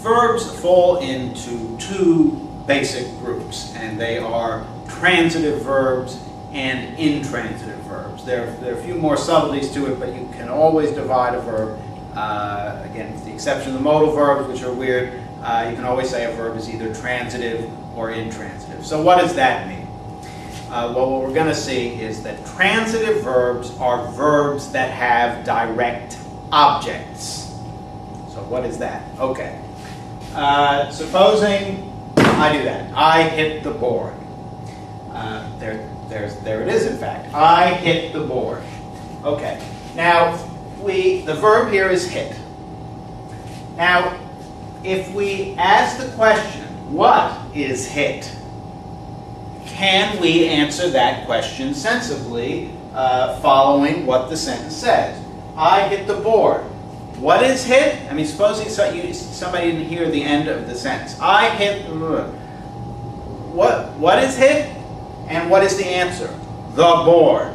Verbs fall into two basic groups, and they are transitive verbs and intransitive verbs. There are a few more subtleties to it, but you can always divide a verb. Again, with the exception of the modal verbs, which are weird, you can always say a verb is either transitive or intransitive. So what does that mean? Well, what we're going to see is that transitive verbs are verbs that have direct objects. So what is that? Okay. Supposing I do that. I hit the board. There it is, in fact. I hit the board. Okay. Now, the verb here is hit. Now, if we ask the question, what is hit? Can we answer that question sensibly following what the sentence says? I hit the board. What is hit? I mean, supposing somebody didn't hear the end of the sentence. I hit. What is hit? And what is the answer? The board.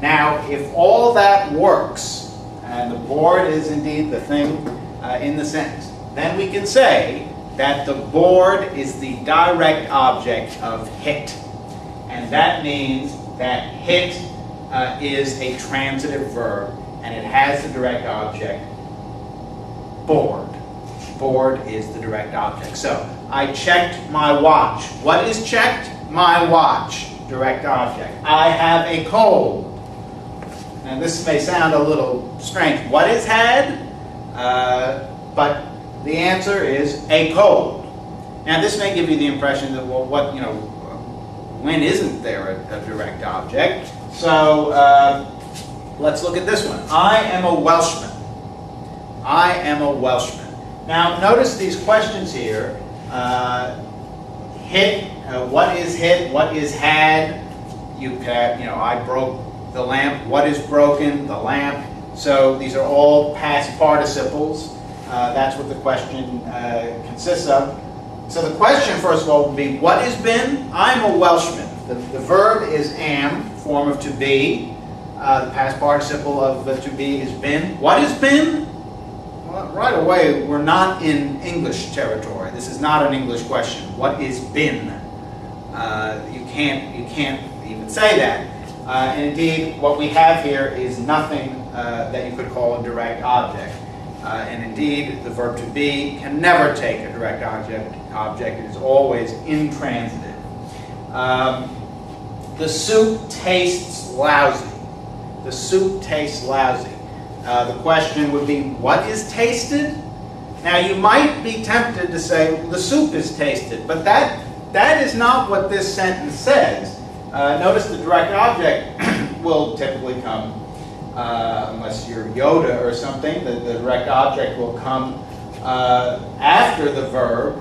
Now, if all that works, and the board is indeed the thing in the sentence, then we can say that the board is the direct object of hit. And that means that hit is a transitive verb, and it has the direct object board. Board is the direct object. So, I checked my watch. What is checked? My watch. Direct object. I have a cold. Now this may sound a little strange. What is had? But the answer is a cold. Now this may give you the impression that, well, when isn't there a direct object? So let's look at this one. I am a Welshman. I am a Welshman. Now notice these questions here. Hit, what is hit? What is had? I broke the lamp. What is broken? The lamp. So these are all past participles. That's what the question consists of. So the question, first of all, would be, what is been? I'm a Welshman. The verb is am, form of to be. The past participle of to be is been. What is been? Well, right away, we're not in English territory. This is not an English question. What is been? You can't even say that. And indeed, what we have here is nothing that you could call a direct object. And indeed, the verb to be can never take a direct object. It is always intransitive. The soup tastes lousy. The soup tastes lousy. The question would be, what is tasted? Now, you might be tempted to say, well, the soup is tasted, but that is not what this sentence says. Notice the direct object will typically come, unless you're Yoda or something, the direct object will come after the verb.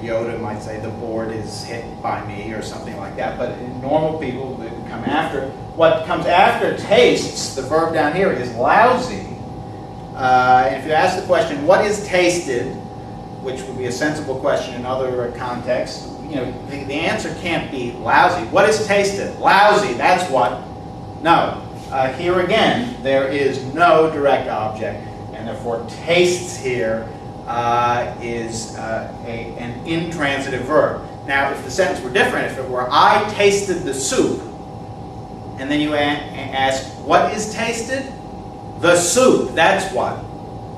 Yoda might say the board is hit by me or something like that, but in normal people, it would come after. What comes after tastes, the verb down here, is lousy. And if you ask the question, what is tasted, which would be a sensible question in other contexts, the answer can't be lousy. What is tasted? Lousy, that's what. No. Here again, there is no direct object, and therefore tastes here is an intransitive verb. Now, if the sentence were different, if it were, I tasted the soup, and then you ask, what is tasted? The soup, that's what.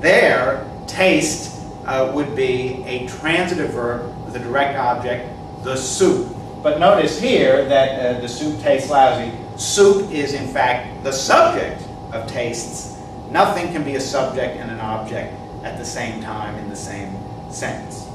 There, taste would be a transitive verb with a direct object, the soup. But notice here that the soup tastes lousy. Soup is, in fact, the subject of tastes. Nothing can be a subject and an object at the same time in the same sentence.